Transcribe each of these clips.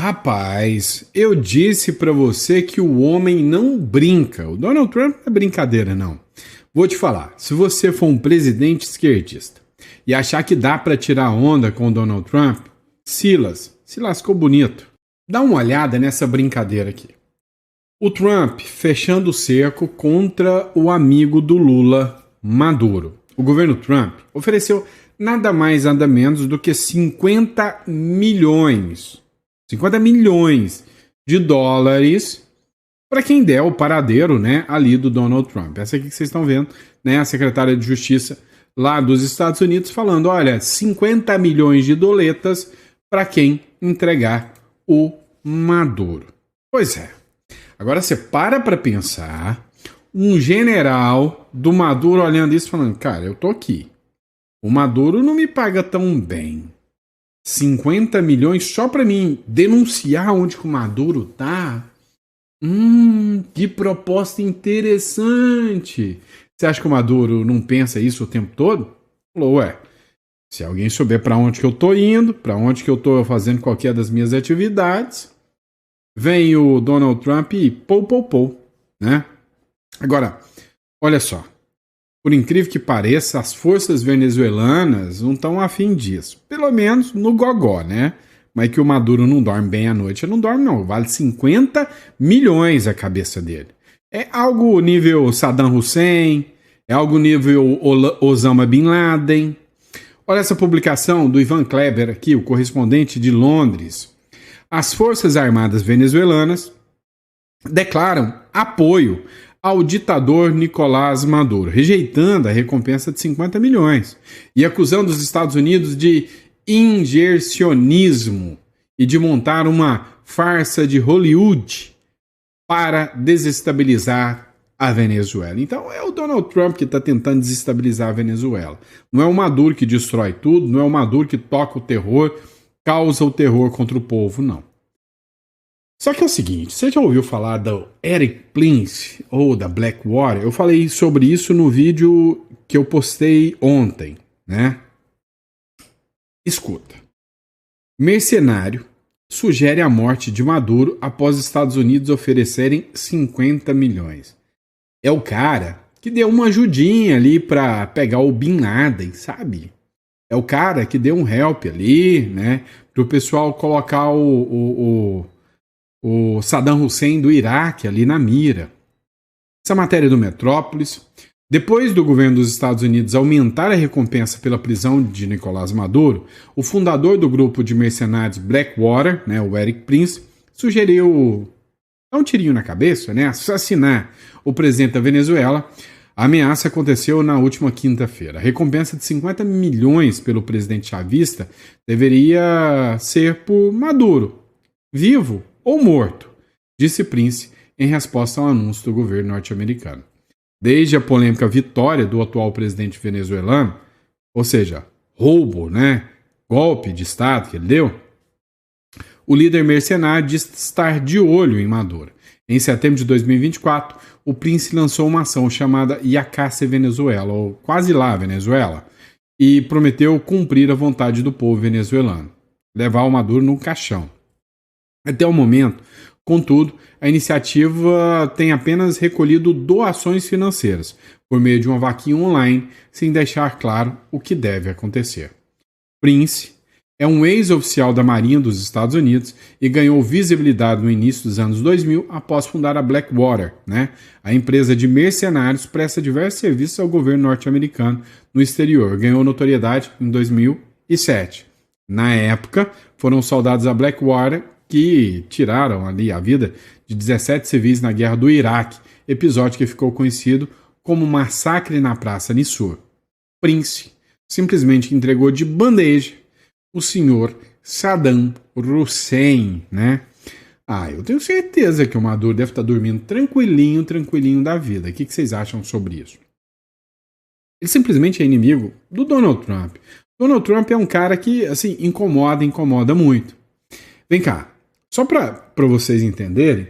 Rapaz, eu disse pra você que o homem não brinca. O Donald Trump não é brincadeira, não. Vou te falar, se você for um presidente esquerdista e achar que dá pra tirar onda com o Donald Trump, Silas, se lascou bonito. Dá uma olhada nessa brincadeira aqui. O Trump fechando o cerco contra o amigo do Lula, Maduro. O governo Trump ofereceu nada mais, nada menos do que 50 milhões de dólares para quem der o paradeiro, né, ali do Donald Trump. Essa aqui que vocês estão vendo, né, a secretária de Justiça lá dos Estados Unidos falando, olha, 50 milhões de doletas para quem entregar o Maduro. Pois é. Agora você para pensar, um general do Maduro olhando isso falando, cara, eu tô aqui. O Maduro não me paga tão bem. 50 milhões só pra mim denunciar onde que o Maduro tá? Que proposta interessante. Você acha que o Maduro não pensa isso o tempo todo? Falou, ué, se alguém souber pra onde que eu tô indo, pra onde que eu tô fazendo qualquer das minhas atividades, vem o Donald Trump e pou, né? Agora, olha só. Por incrível que pareça, as forças venezuelanas não estão afim disso. Pelo menos no gogó, né? Mas que o Maduro não dorme bem à noite. Ele não dorme, não. Vale 50 milhões a cabeça dele. É algo nível Saddam Hussein, é algo nível Osama Bin Laden. Olha essa publicação do Ivan Kleber aqui, o correspondente de Londres. As Forças Armadas venezuelanas declaram apoio ao ditador Nicolás Maduro, rejeitando a recompensa de 50 milhões e acusando os Estados Unidos de injercionismo e de montar uma farsa de Hollywood para desestabilizar a Venezuela. Então é o Donald Trump que está tentando desestabilizar a Venezuela. Não é o Maduro que destrói tudo, não é o Maduro que toca o terror, causa o terror contra o povo, não. Só que é o seguinte, você já ouviu falar do Eric Prince ou da Blackwater? Eu falei sobre isso no vídeo que eu postei ontem, né? Escuta. Mercenário sugere a morte de Maduro após Estados Unidos oferecerem 50 milhões. É o cara que deu uma ajudinha ali pra pegar o Bin Laden, sabe? É o cara que deu um help ali, né? Pro pessoal colocar o Saddam Hussein do Iraque ali na mira. Essa matéria do Metrópolis. Depois do governo dos Estados Unidos aumentar a recompensa pela prisão de Nicolás Maduro, o fundador do grupo de mercenários Blackwater, né, o Eric Prince, sugeriu dar um tirinho na cabeça, né, assassinar o presidente da Venezuela. A ameaça aconteceu na última quinta-feira. A recompensa de 50 milhões pelo presidente chavista deveria ser por Maduro, vivo ou morto, disse Prince em resposta ao anúncio do governo norte-americano. Desde a polêmica vitória do atual presidente venezuelano, ou seja, roubo, né, golpe de Estado que ele deu, o líder mercenário diz estar de olho em Maduro. Em setembro de 2024, o Prince lançou uma ação chamada Yacase Venezuela, ou Quase Lá Venezuela, e prometeu cumprir a vontade do povo venezuelano, levar o Maduro no caixão. Até o momento, contudo, a iniciativa tem apenas recolhido doações financeiras, por meio de uma vaquinha online, sem deixar claro o que deve acontecer. Prince é um ex-oficial da Marinha dos Estados Unidos e ganhou visibilidade no início dos anos 2000 após fundar a Blackwater, né? A empresa de mercenários presta diversos serviços ao governo norte-americano no exterior. Ganhou notoriedade em 2007. Na época, foram soldados da Blackwater que tiraram ali a vida de 17 civis na guerra do Iraque, episódio que ficou conhecido como Massacre na Praça Nisour. Prince simplesmente entregou de bandeja o senhor Saddam Hussein, né? Eu tenho certeza que o Maduro deve estar dormindo tranquilinho da vida. O que vocês acham sobre isso? Ele simplesmente é inimigo do Donald Trump. Donald Trump é um cara que, assim, incomoda muito. Vem cá, só para vocês entenderem,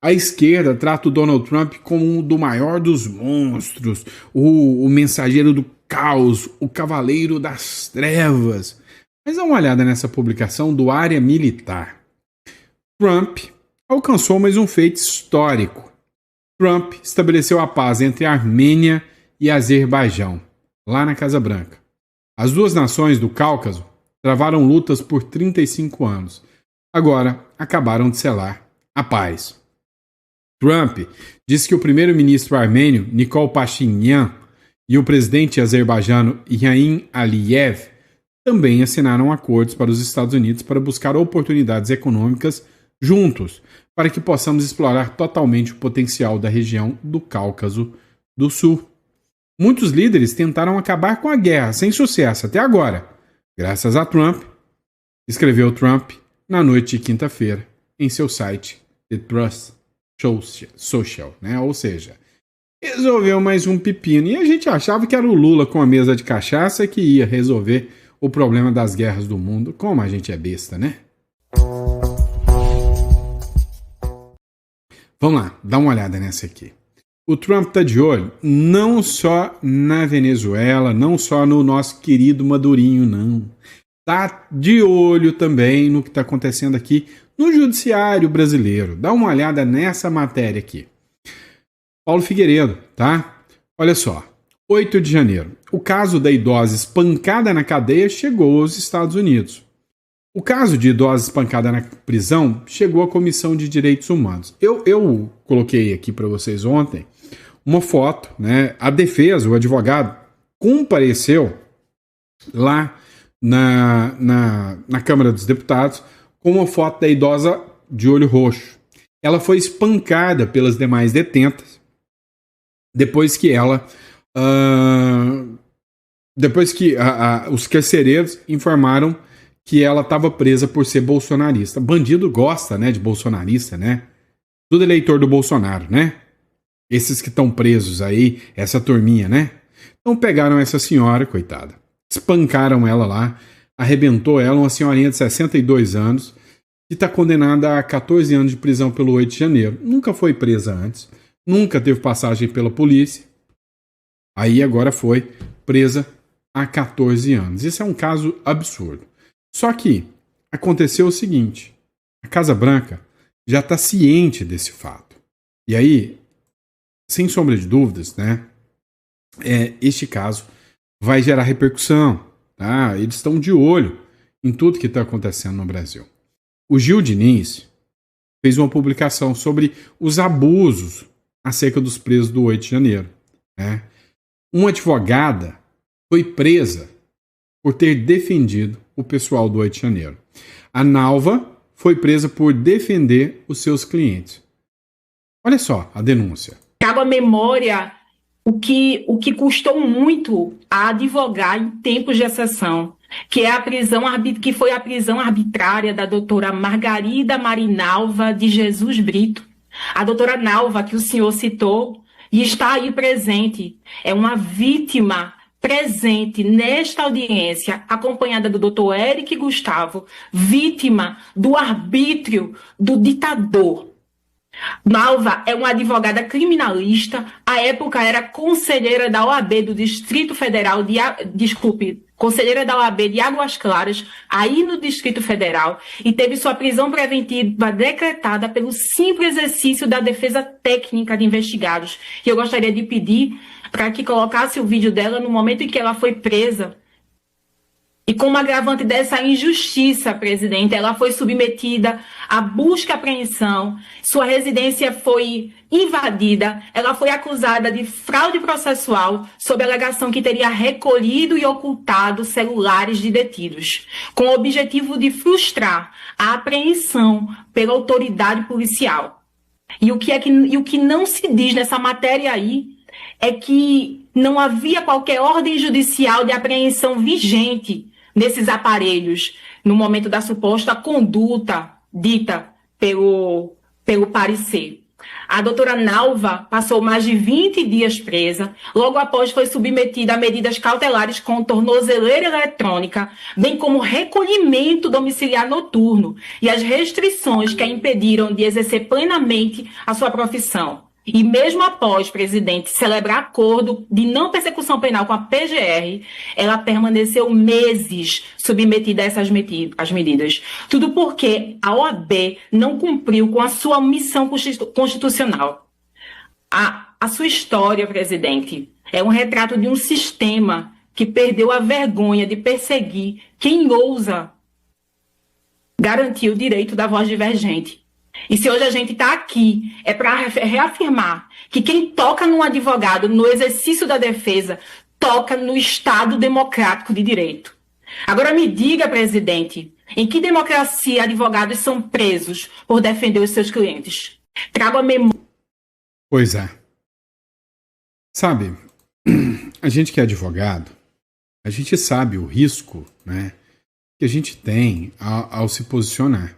a esquerda trata o Donald Trump como um do maior dos monstros, o mensageiro do caos, o cavaleiro das trevas. Mas dá uma olhada nessa publicação do Área Militar. Trump alcançou mais um feito histórico. Trump estabeleceu a paz entre a Armênia e Azerbaijão, lá na Casa Branca. As duas nações do Cáucaso travaram lutas por 35 anos. Agora acabaram de selar a paz. Trump disse que o primeiro-ministro armênio, Nikol Pashinyan, e o presidente azerbaijano Ilham Aliyev também assinaram acordos para os Estados Unidos para buscar oportunidades econômicas juntos, para que possamos explorar totalmente o potencial da região do Cáucaso do Sul. Muitos líderes tentaram acabar com a guerra, sem sucesso até agora, graças a Trump, escreveu Trump na noite de quinta-feira em seu site The Trust Social, né? Ou seja, resolveu mais um pepino. E a gente achava que era o Lula com a mesa de cachaça que ia resolver o problema das guerras do mundo. Como a gente é besta, né? Vamos lá, dá uma olhada nessa aqui. O Trump está de olho não só na Venezuela, não só no nosso querido Madurinho, não. Está de olho também no que está acontecendo aqui no judiciário brasileiro. Dá uma olhada nessa matéria aqui. Paulo Figueiredo, tá? Olha só, 8 de janeiro. O caso da idosa espancada na cadeia chegou aos Estados Unidos. O caso de idosa espancada na prisão chegou à Comissão de Direitos Humanos. Eu coloquei aqui para vocês ontem uma foto, né? A defesa, o advogado, compareceu lá na Câmara dos Deputados com uma foto da idosa de olho roxo. Ela foi espancada pelas demais detentas depois que os carcereiros informaram que ela estava presa por ser bolsonarista. Bandido gosta, né, de bolsonarista, né? Tudo eleitor do Bolsonaro, né? Esses que estão presos aí, essa turminha, né? Então pegaram essa senhora, coitada, espancaram ela lá, arrebentou ela, uma senhorinha de 62 anos, que está condenada a 14 anos de prisão pelo 8 de janeiro. Nunca foi presa antes, nunca teve passagem pela polícia. Aí agora foi presa há 14 anos. Isso é um caso absurdo. Só que aconteceu o seguinte, a Casa Branca já está ciente desse fato. E aí, sem sombra de dúvidas, né, este caso vai gerar repercussão. Tá? Eles estão de olho em tudo que está acontecendo no Brasil. O Gil Diniz fez uma publicação sobre os abusos acerca dos presos do 8 de janeiro. Né? Uma advogada foi presa por ter defendido o pessoal do 8 de janeiro. A Nalva foi presa por defender os seus clientes. Olha só a denúncia. Cabe à memória o que custou muito a advogar em tempos de exceção, que foi a prisão arbitrária da doutora Margarida Marinalva de Jesus Brito. A doutora Nalva, que o senhor citou, e está aí presente, é uma vítima presente nesta audiência, acompanhada do doutor Eric Gustavo, vítima do arbítrio do ditador. Nalva é uma advogada criminalista, à época era conselheira da OAB do Distrito Federal, conselheira da OAB de Águas Claras, aí no Distrito Federal, e teve sua prisão preventiva decretada pelo simples exercício da defesa técnica de investigados. E eu gostaria de pedir para que colocasse o vídeo dela no momento em que ela foi presa. E como agravante dessa injustiça, presidente, ela foi submetida a busca e apreensão, sua residência foi invadida, ela foi acusada de fraude processual sob a alegação que teria recolhido e ocultado celulares de detidos, com o objetivo de frustrar a apreensão pela autoridade policial. E o que não se diz nessa matéria aí é que não havia qualquer ordem judicial de apreensão vigente nesses aparelhos, no momento da suposta conduta dita pelo parecer. A doutora Nalva passou mais de 20 dias presa, logo após foi submetida a medidas cautelares com tornozeleira eletrônica, bem como recolhimento domiciliar noturno e as restrições que a impediram de exercer plenamente a sua profissão. E mesmo após, presidente, celebrar acordo de não persecução penal com a PGR, ela permaneceu meses submetida a essas as medidas. Tudo porque a OAB não cumpriu com a sua missão constitucional. A sua história, presidente, é um retrato de um sistema que perdeu a vergonha de perseguir quem ousa garantir o direito da voz divergente. E se hoje a gente está aqui, é para reafirmar que quem toca num advogado no exercício da defesa, toca no Estado democrático de direito. Agora me diga, presidente, em que democracia advogados são presos por defender os seus clientes? Trago a memória. Pois é. Sabe, a gente que é advogado, a gente sabe o risco, né, que a gente tem ao se posicionar.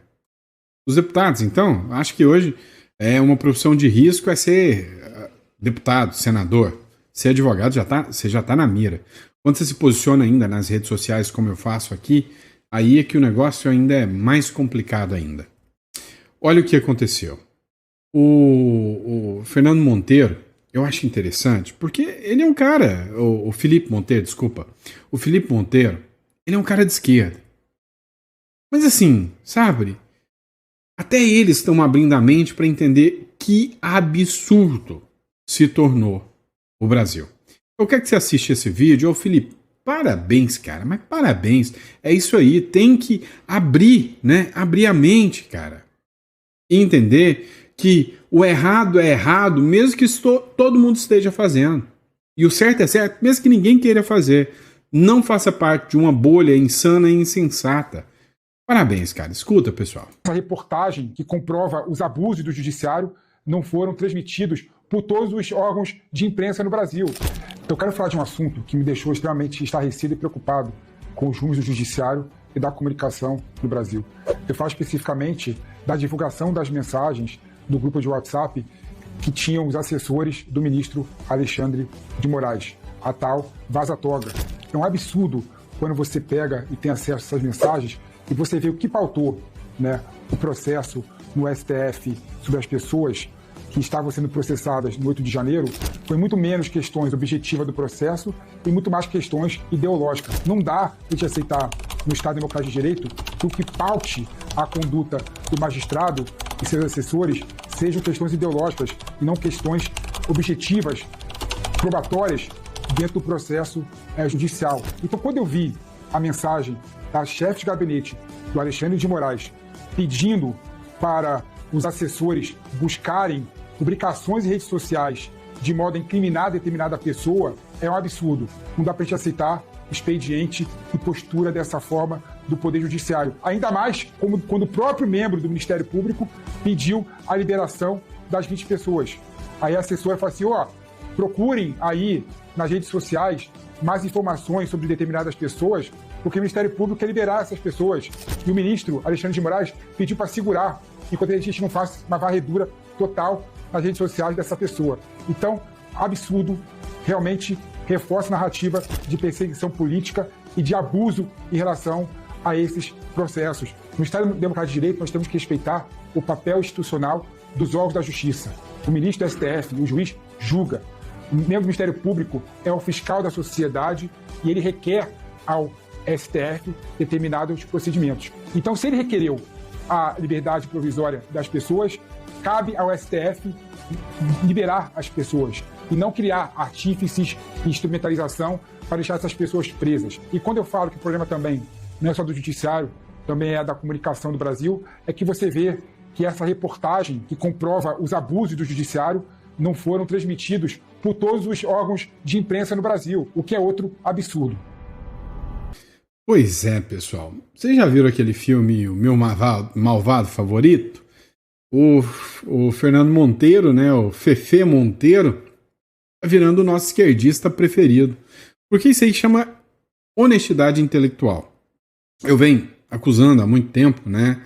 Os deputados, então, acho que hoje é uma profissão de risco é ser deputado, senador. Ser advogado, você já tá na mira. Quando você se posiciona ainda nas redes sociais, como eu faço aqui, aí é que o negócio ainda é mais complicado ainda. Olha o que aconteceu. O Fernando Monteiro, eu acho interessante, porque ele é um cara, o Felipe Monteiro, desculpa. O Felipe Monteiro, ele é um cara de esquerda. Mas assim, sabe... Até eles estão abrindo a mente para entender que absurdo se tornou o Brasil. Eu quero que você assista esse vídeo. Ô Felipe, parabéns, cara, mas parabéns. É isso aí, tem que abrir, né? Abrir a mente, cara. E entender que o errado é errado, mesmo que todo mundo esteja fazendo. E o certo é certo, mesmo que ninguém queira fazer. Não faça parte de uma bolha insana e insensata. Parabéns, cara. Escuta, pessoal. Essa reportagem que comprova os abusos do judiciário não foram transmitidos por todos os órgãos de imprensa no Brasil. Eu quero falar de um assunto que me deixou extremamente estarrecido e preocupado com os rumos do judiciário e da comunicação no Brasil. Eu falo especificamente da divulgação das mensagens do grupo de WhatsApp que tinham os assessores do ministro Alexandre de Moraes, a tal vaza-toga. É um absurdo quando você pega e tem acesso a essas mensagens e você vê o que pautou, né, o processo no STF sobre as pessoas que estavam sendo processadas no 8 de janeiro, foi muito menos questões objetivas do processo e muito mais questões ideológicas. Não dá a gente aceitar no Estado Democrático de Direito que o que paute a conduta do magistrado e seus assessores sejam questões ideológicas e não questões objetivas, probatórias dentro do processo judicial. Então, quando eu vi a mensagem da chefe de gabinete do Alexandre de Moraes pedindo para os assessores buscarem publicações em redes sociais de modo a incriminar determinada pessoa, é um absurdo. Não dá para a gente aceitar expediente e postura dessa forma do Poder Judiciário. Ainda mais quando o próprio membro do Ministério Público pediu a liberação das 20 pessoas. Aí a assessora fala assim, procurem aí nas redes sociais mais informações sobre determinadas pessoas, porque o Ministério Público quer liberar essas pessoas. E o ministro Alexandre de Moraes pediu para segurar, enquanto a gente não faz uma varredura total nas redes sociais dessa pessoa. Então, absurdo, realmente reforça a narrativa de perseguição política e de abuso em relação a esses processos. No Estado Democrático de Direito, nós temos que respeitar o papel institucional dos órgãos da Justiça. O ministro do STF, o juiz, julga. O membro do Ministério Público é o fiscal da sociedade e ele requer ao STF determinados procedimentos. Então, se ele requereu a liberdade provisória das pessoas, cabe ao STF liberar as pessoas e não criar artífices e instrumentalização para deixar essas pessoas presas. E quando eu falo que o problema também não é só do judiciário, também é da comunicação do Brasil, é que você vê que essa reportagem que comprova os abusos do judiciário não foram transmitidos por todos os órgãos de imprensa no Brasil, o que é outro absurdo. Pois é, pessoal. Vocês já viram aquele filme O Meu Malvado Favorito? O Fernando Monteiro, né, o Fefe Monteiro, tá virando o nosso esquerdista preferido. Porque isso aí chama honestidade intelectual. Eu venho acusando há muito tempo, né,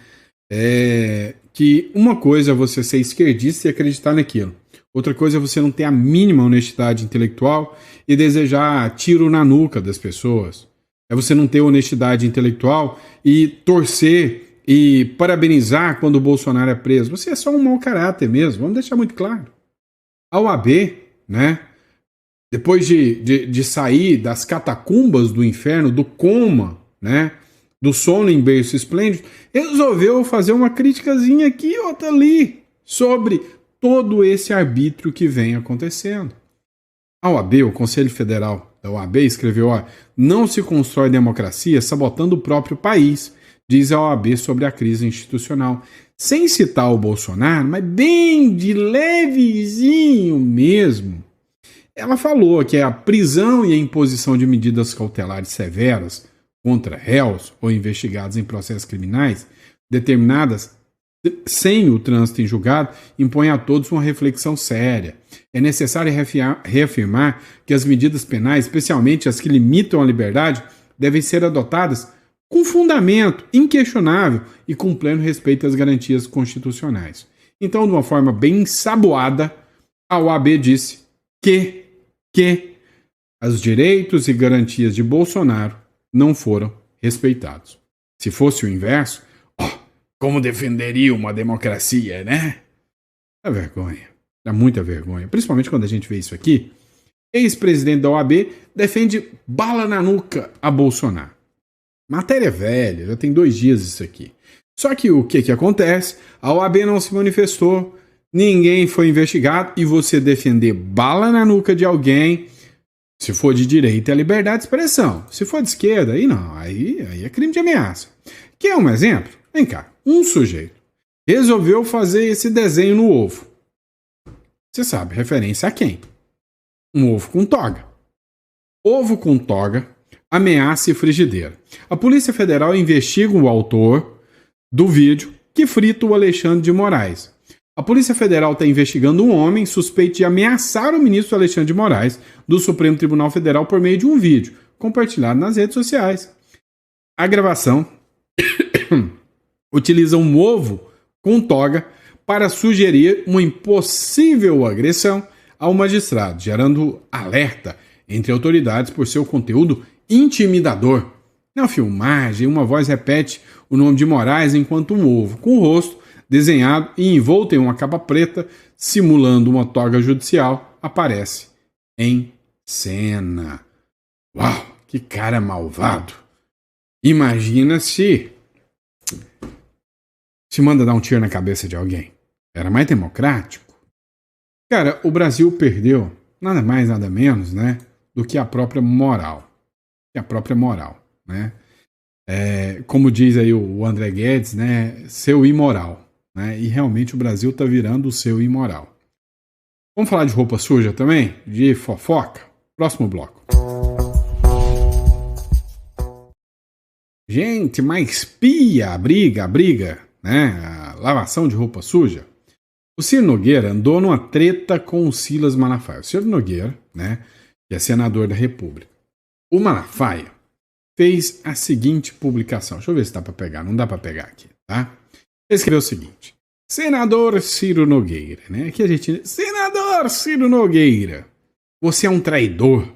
que uma coisa é você ser esquerdista e acreditar naquilo. Outra coisa é você não ter a mínima honestidade intelectual e desejar tiro na nuca das pessoas. É você não ter honestidade intelectual e torcer e parabenizar quando o Bolsonaro é preso. Você é só um mau caráter mesmo, vamos deixar muito claro. A OAB, né, depois de sair das catacumbas do inferno, do coma, né, do sono em berço esplêndido, resolveu fazer uma criticazinha aqui e outra ali sobre todo esse arbítrio que vem acontecendo. A OAB, o Conselho Federal da OAB, escreveu: não se constrói democracia sabotando o próprio país, diz a OAB sobre a crise institucional. Sem citar o Bolsonaro, mas bem de levezinho mesmo, ela falou que a prisão e a imposição de medidas cautelares severas contra réus ou investigados em processos criminais determinadas sem o trânsito em julgado impõe a todos uma reflexão séria. É necessário reafirmar que as medidas penais, especialmente as que limitam a liberdade, devem ser adotadas com fundamento inquestionável e com pleno respeito às garantias constitucionais. Então, de uma forma bem ensaboada, a OAB disse que os direitos e garantias de Bolsonaro não foram respeitados. Se fosse o inverso, como defenderia uma democracia, né? É vergonha. Dá muita vergonha. Principalmente quando a gente vê isso aqui. Ex-presidente da OAB defende bala na nuca a Bolsonaro. Matéria velha, já tem 2 dias isso aqui. Só que o que acontece? A OAB não se manifestou, ninguém foi investigado, e você defender bala na nuca de alguém, se for de direita é liberdade de expressão. Se for de esquerda, aí não, aí é crime de ameaça. Quer um exemplo? Vem cá, um sujeito resolveu fazer esse desenho no ovo. Você sabe, referência a quem? Um ovo com toga. Ovo com toga, ameaça e frigideira. A Polícia Federal investiga o autor do vídeo que frita o Alexandre de Moraes. A Polícia Federal está investigando um homem suspeito de ameaçar o ministro Alexandre de Moraes do Supremo Tribunal Federal por meio de um vídeo compartilhado nas redes sociais. A gravação utiliza um ovo com toga para sugerir uma impossível agressão ao magistrado, gerando alerta entre autoridades por seu conteúdo intimidador. Na filmagem, uma voz repete o nome de Moraes enquanto um ovo com o rosto desenhado e envolto em uma capa preta, simulando uma toga judicial, aparece em cena. Uau, que cara malvado! Imagina se manda dar um tiro na cabeça de alguém. Era mais democrático. Cara, o Brasil perdeu nada mais, nada menos, né, do que a própria moral. Né? Como diz aí o André Guedes, né, seu imoral. Né? E realmente o Brasil está virando o seu imoral. Vamos falar de roupa suja também? De fofoca? Próximo bloco. Gente, mas pia, a briga, né? A lavação de roupa suja. O Ciro Nogueira andou numa treta com o Silas Malafaia. O Ciro Nogueira, né, que é senador da República. O Malafaia fez a seguinte publicação. Deixa eu ver se dá para pegar. Não dá para pegar aqui, tá? Ele escreveu o seguinte: Senador Ciro Nogueira, né? Aqui a gente... Senador Ciro Nogueira, você é um traidor.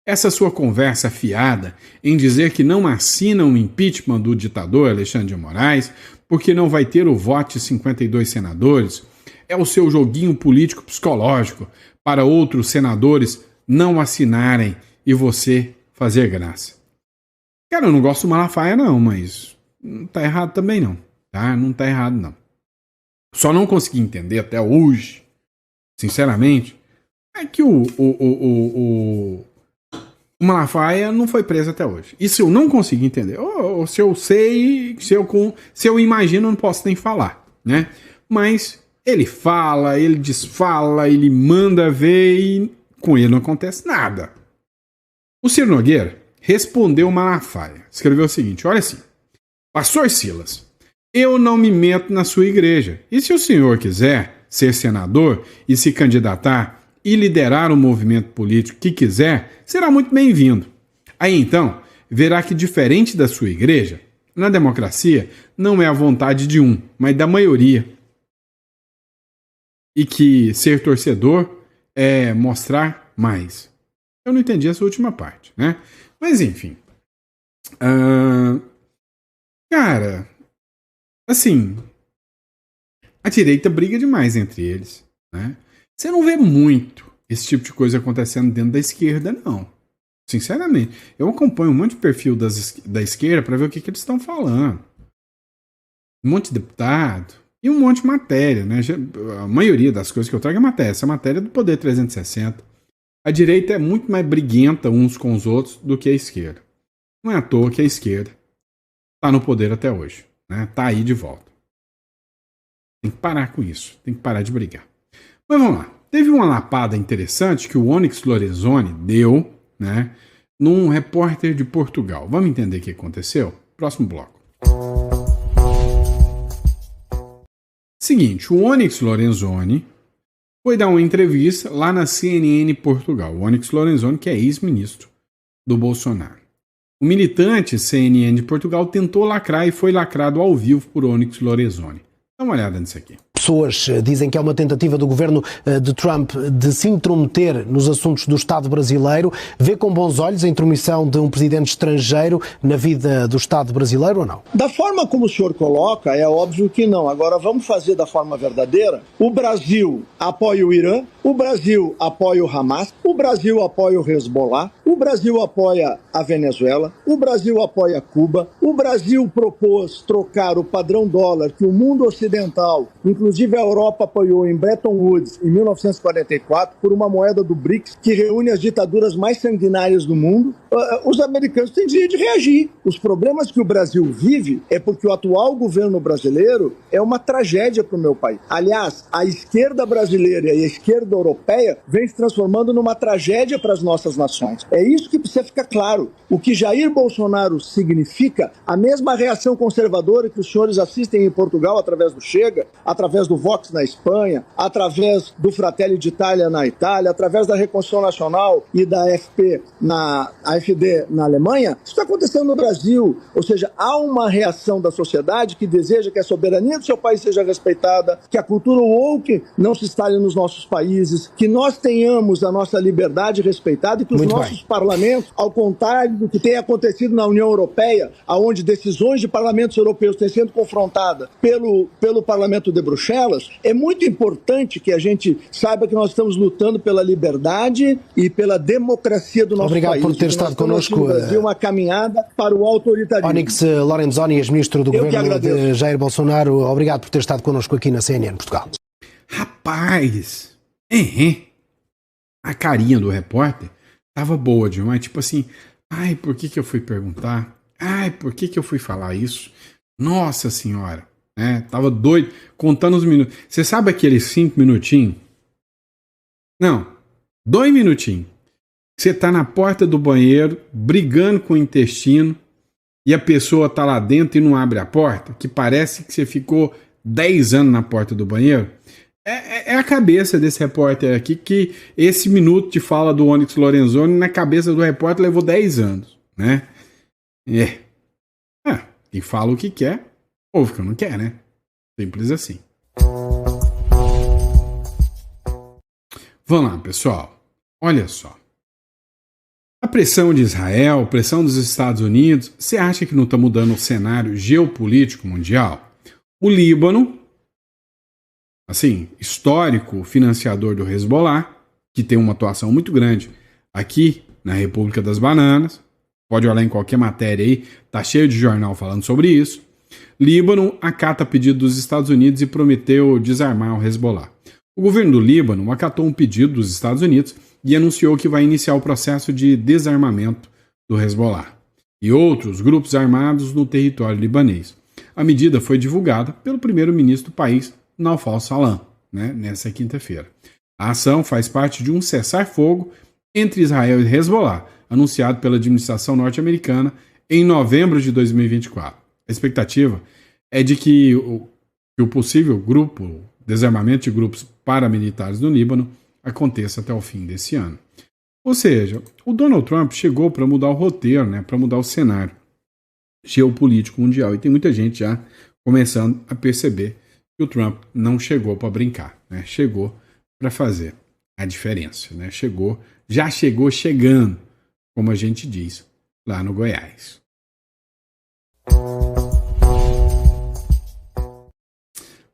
Essa sua conversa fiada em dizer que não assina um impeachment do ditador Alexandre de Moraes porque não vai ter o voto de 52 senadores é o seu joguinho político psicológico para outros senadores não assinarem e você fazer graça. Cara, eu não gosto do Malafaia não, mas não tá errado também não, tá? Não tá errado não. Só não consegui entender até hoje, sinceramente, é que o Malafaia não foi preso até hoje. Isso eu não consegui entender. Ou se eu sei, se eu imagino, eu não posso nem falar, né? Mas ele fala, ele desfala, ele manda ver e com ele não acontece nada. O Ciro Nogueira respondeu o Malafaia. Escreveu o seguinte, olha assim: Pastor Silas, eu não me meto na sua igreja. E se o senhor quiser ser senador e se candidatar e liderar o movimento político que quiser, será muito bem-vindo. Aí então, verá que diferente da sua igreja, na democracia não é a vontade de um, mas da maioria. E que ser torcedor é mostrar mais. Eu não entendi essa última parte, né? Mas enfim. Cara, assim, a direita briga demais entre eles, né? Você não vê muito esse tipo de coisa acontecendo dentro da esquerda, não. Sinceramente. Eu acompanho um monte de perfil da esquerda para ver o que eles estão falando. Um monte de deputado e um monte de matéria, né? A maioria das coisas que eu trago é matéria. Essa matéria é do Poder 360. A direita é muito mais briguenta uns com os outros do que a esquerda. Não é à toa que a esquerda está no poder até hoje, né? Tá aí de volta. Tem que parar com isso. Tem que parar de brigar. Mas vamos lá. Teve uma lapada interessante que o Onyx Lorenzoni deu, né, num repórter de Portugal. Vamos entender o que aconteceu? Próximo bloco. Seguinte, o Onyx Lorenzoni foi dar uma entrevista lá na CNN Portugal. O Onyx Lorenzoni, que é ex-ministro do Bolsonaro. O militante CNN de Portugal tentou lacrar e foi lacrado ao vivo por Onyx Lorenzoni. Dá uma olhada nisso aqui. Pessoas dizem que é uma tentativa do governo de Trump de se intrometer nos assuntos do Estado brasileiro. Vê com bons olhos a intromissão de um presidente estrangeiro na vida do Estado brasileiro ou não? Da forma como o senhor coloca, é óbvio que não. Agora vamos fazer da forma verdadeira. O Brasil apoia o Irã, o Brasil apoia o Hamas, o Brasil apoia o Hezbollah, o Brasil apoia a Venezuela, o Brasil apoia Cuba, o Brasil propôs trocar o padrão dólar que o mundo ocidental, inclusive a Europa, apoiou em Bretton Woods em 1944 por uma moeda do BRICS que reúne as ditaduras mais sanguinárias do mundo. Os americanos têm direito de reagir. Os problemas que o Brasil vive é porque o atual governo brasileiro é uma tragédia para o meu país. Aliás, a esquerda brasileira e a esquerda europeia vem se transformando numa tragédia para as nossas nações. É isso que precisa ficar claro. O que Jair Bolsonaro significa, a mesma reação conservadora que os senhores assistem em Portugal através do Chega, através do Vox na Espanha, através do Fratelli d'Italia na Itália, através da Reconstrução Nacional e da AfD na Alemanha, isso está acontecendo no Brasil. Ou seja, há uma reação da sociedade que deseja que a soberania do seu país seja respeitada, que a cultura woke não se instale nos nossos países, que nós tenhamos a nossa liberdade respeitada e que os nossos parlamentos, ao contrário do que tem acontecido na União Europeia, onde decisões de parlamentos europeus têm sido confrontadas pelo Parlamento de Bruxelas, é muito importante que a gente saiba que nós estamos lutando pela liberdade e pela democracia do nosso país. Obrigado por ter estado connosco. No Brasil, uma caminhada para o autoritarismo. Onyx Lorenzoni, ex-ministro do governo de Jair Bolsonaro, obrigado por ter estado connosco aqui na CNN Portugal. Rapaz, a carinha do repórter tava boa demais, tipo assim, ai, por que eu fui perguntar? Ai, por que eu fui falar isso? Nossa senhora, tava doido, contando os minutos. Você sabe aqueles 5 minutinhos? Não, 2 minutinhos. Você tá na porta do banheiro, brigando com o intestino, e a pessoa tá lá dentro e não abre a porta, que parece que você ficou 10 anos na porta do banheiro. É a cabeça desse repórter aqui, que esse minuto de fala do Onyx Lorenzoni, na cabeça do repórter levou 10 anos, né? Quem fala o que quer, ouve o que não quer, né? Simples assim. Vamos lá, pessoal. Olha só. A pressão de Israel, a pressão dos Estados Unidos, você acha que não está mudando o cenário geopolítico mundial? O Líbano, assim, histórico financiador do Hezbollah, que tem uma atuação muito grande aqui na República das Bananas, pode olhar em qualquer matéria aí, tá cheio de jornal falando sobre isso. Líbano acata pedido dos Estados Unidos e prometeu desarmar o Hezbollah. O governo do Líbano acatou um pedido dos Estados Unidos e anunciou que vai iniciar o processo de desarmamento do Hezbollah e outros grupos armados no território libanês. A medida foi divulgada pelo primeiro-ministro do país, Naufal Salam, nessa quinta-feira. A ação faz parte de um cessar-fogo entre Israel e Hezbollah, anunciado pela administração norte-americana em novembro de 2024. A expectativa é de que o possível desarmamento de grupos paramilitares no Líbano aconteça até o fim desse ano. Ou seja, o Donald Trump chegou para mudar o roteiro, para mudar o cenário geopolítico mundial. E tem muita gente já começando a perceber que o Trump não chegou para brincar, chegou para fazer a diferença. Já chegou chegando, como a gente diz lá no Goiás.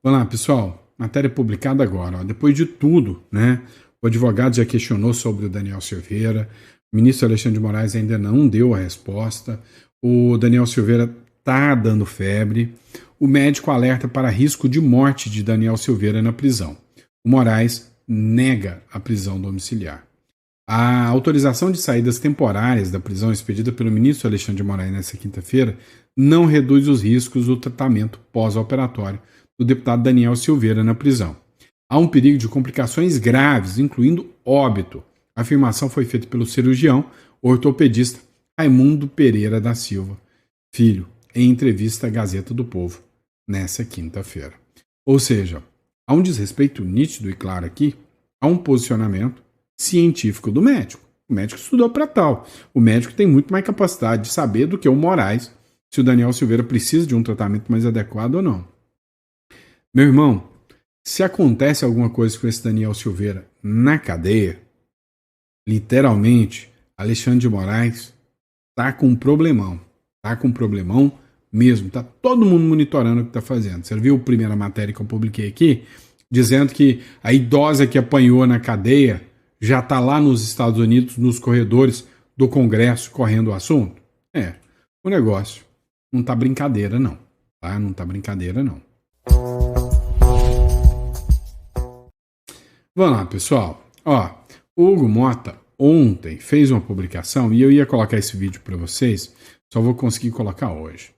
Vamos lá, pessoal. matéria publicada agora. Ó, depois de tudo, né? O advogado já questionou sobre o Daniel Silveira, o ministro Alexandre de Moraes ainda não deu a resposta, o Daniel Silveira está dando febre, o médico alerta para risco de morte de Daniel Silveira na prisão. O Moraes nega a prisão domiciliar. A autorização de saídas temporárias da prisão expedida pelo ministro Alexandre de Moraes nesta quinta-feira não reduz os riscos do tratamento pós-operatório do deputado Daniel Silveira na prisão. Há um perigo de complicações graves, incluindo óbito. A afirmação foi feita pelo cirurgião ortopedista Raimundo Pereira da Silva, filho, em entrevista à Gazeta do Povo, nessa quinta-feira. Ou seja, há um desrespeito nítido e claro aqui, há um posicionamento científico do médico. O médico estudou para tal. O médico tem muito mais capacidade de saber do que o Moraes se o Daniel Silveira precisa de um tratamento mais adequado ou não. Meu irmão, se acontece alguma coisa com esse Daniel Silveira na cadeia, literalmente, Alexandre de Moraes tá com um problemão. Tá com um problemão mesmo. Tá todo mundo monitorando o que tá fazendo. Você viu a primeira matéria que eu publiquei aqui? Dizendo que a idosa que apanhou na cadeia já tá lá nos Estados Unidos, nos corredores do Congresso, correndo o assunto? O negócio não tá brincadeira não. Tá? Não tá brincadeira não. Vamos lá, pessoal. Ó, o Hugo Mota ontem fez uma publicação e eu ia colocar esse vídeo para vocês, só vou conseguir colocar hoje.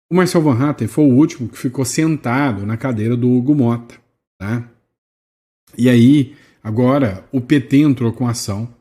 O Marcel Van Hatten foi o último que ficou sentado na cadeira do Hugo Mota, tá? E aí, agora, o PT entrou com ação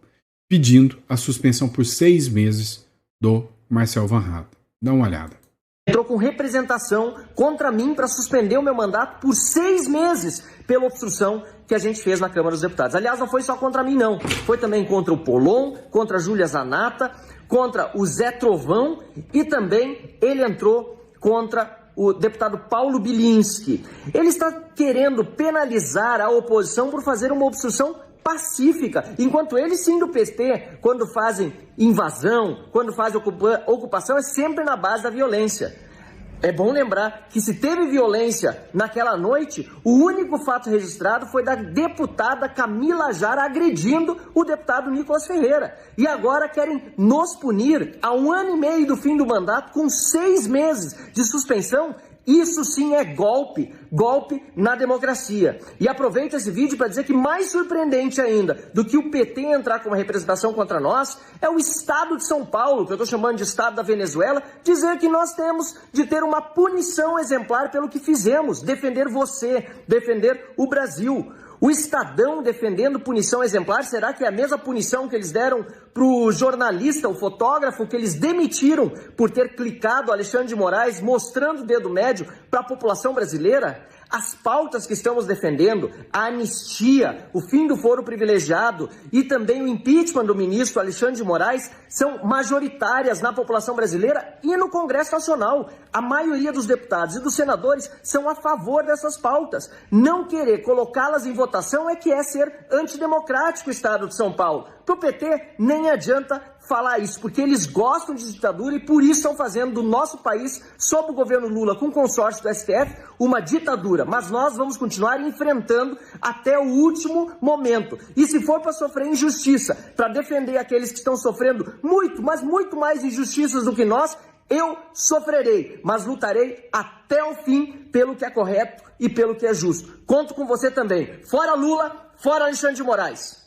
pedindo a suspensão por 6 meses do Marcel Van Hatten. Dá uma olhada. Entrou com representação contra mim para suspender o meu mandato por 6 meses pela obstrução que a gente fez na Câmara dos Deputados. Aliás, não foi só contra mim, não. Foi também contra o Polon, contra a Júlia Zanata, contra o Zé Trovão e também ele entrou contra o deputado Paulo Bilinski. Ele está querendo penalizar a oposição por fazer uma obstrução pacífica, enquanto eles sim do PT, quando fazem invasão, quando fazem ocupação, é sempre na base da violência. É bom lembrar que se teve violência naquela noite, o único fato registrado foi da deputada Camila Jara agredindo o deputado Nicolas Ferreira. E agora querem nos punir a 1 ano e meio do fim do mandato com 6 meses de suspensão. Isso sim é golpe na democracia. E aproveito esse vídeo para dizer que mais surpreendente ainda do que o PT entrar com uma representação contra nós é o Estado de São Paulo, que eu estou chamando de Estado da Venezuela, dizer que nós temos de ter uma punição exemplar pelo que fizemos, defender você, defender o Brasil. O Estadão defendendo punição exemplar, será que é a mesma punição que eles deram para o jornalista, o fotógrafo, que eles demitiram por ter clicado Alexandre de Moraes mostrando o dedo médio para a população brasileira? As pautas que estamos defendendo, a anistia, o fim do foro privilegiado e também o impeachment do ministro Alexandre de Moraes são majoritárias na população brasileira e no Congresso Nacional. A maioria dos deputados e dos senadores são a favor dessas pautas. Não querer colocá-las em votação é que é ser antidemocrático o Estado de São Paulo. Para o PT, nem adianta falar isso, porque eles gostam de ditadura e por isso estão fazendo do nosso país, sob o governo Lula, com o consórcio do STF, uma ditadura. Mas nós vamos continuar enfrentando até o último momento. E se for para sofrer injustiça, para defender aqueles que estão sofrendo muito, mas muito mais injustiças do que nós, eu sofrerei, mas lutarei até o fim pelo que é correto e pelo que é justo. Conto com você também. Fora Lula, fora Alexandre de Moraes.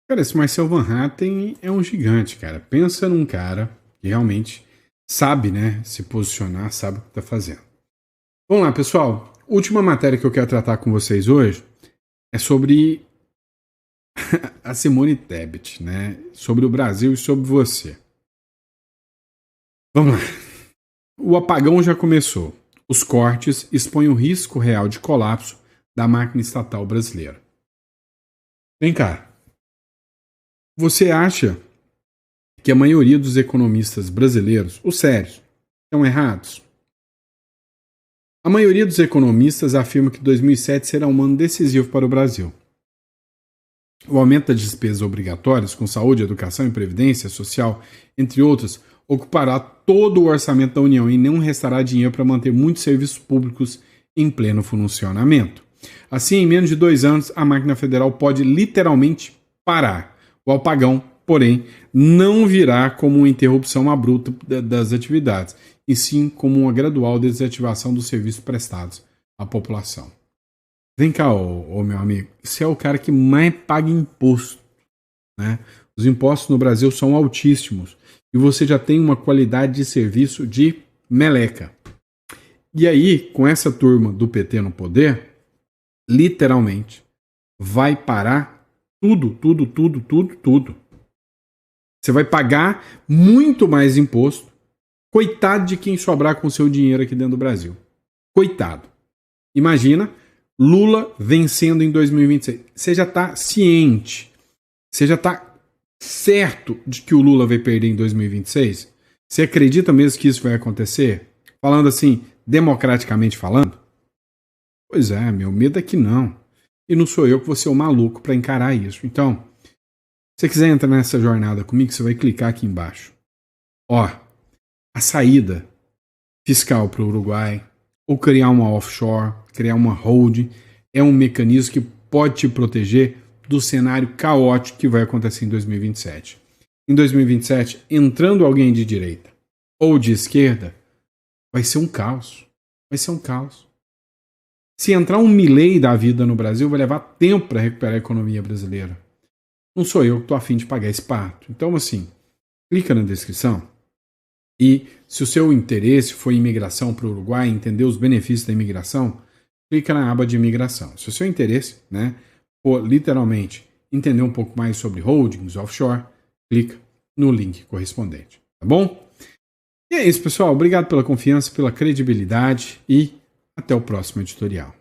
Cara, esse Marcel Van Hatten é um gigante, cara. Pensa num cara que realmente sabe, né, se posicionar, sabe o que tá fazendo. Vamos lá, pessoal. Última matéria que eu quero tratar com vocês hoje é sobre a Simone Tebet, né? Sobre o Brasil e sobre você. Vamos lá. O apagão já começou. Os cortes expõem o risco real de colapso da máquina estatal brasileira. Vem cá. Você acha que a maioria dos economistas brasileiros, os sérios, estão errados? A maioria dos economistas afirma que 2007 será um ano decisivo para o Brasil. O aumento das despesas obrigatórias com saúde, educação e previdência social, entre outras, ocupará todo o orçamento da União e não restará dinheiro para manter muitos serviços públicos em pleno funcionamento. Assim, em menos de 2 anos, a máquina federal pode literalmente parar. O apagão, porém, não virá como uma interrupção abrupta das atividades, e sim como uma gradual desativação dos serviços prestados à população. Vem cá, ô meu amigo, você é o cara que mais paga imposto, né? Os impostos no Brasil são altíssimos e você já tem uma qualidade de serviço de meleca. E aí, com essa turma do PT no poder, literalmente, vai parar tudo. Você vai pagar muito mais imposto. Coitado de quem sobrar com seu dinheiro aqui dentro do Brasil. Coitado. Imagina Lula vencendo em 2026. Você já está ciente, você já está certo de que o Lula vai perder em 2026? Você acredita mesmo que isso vai acontecer? Falando assim, democraticamente falando? Pois é, meu medo é que não. E não sou eu que vou ser o maluco para encarar isso. Então, se você quiser entrar nessa jornada comigo, você vai clicar aqui embaixo. Ó, a saída fiscal para o Uruguai, ou criar uma offshore, criar uma holding, é um mecanismo que pode te proteger do cenário caótico que vai acontecer em 2027. Em 2027, entrando alguém de direita ou de esquerda, vai ser um caos. Vai ser um caos. Se entrar um Milei da vida no Brasil, vai levar tempo para recuperar a economia brasileira. Não sou eu que estou a fim de pagar esse pato. Então, assim, clica na descrição e se o seu interesse foi imigração para o Uruguai, entender os benefícios da imigração, clica na aba de imigração. Se o seu interesse, né, for literalmente entender um pouco mais sobre holdings, offshore, clica no link correspondente. Tá bom? E é isso, pessoal. Obrigado pela confiança, pela credibilidade e até o próximo editorial.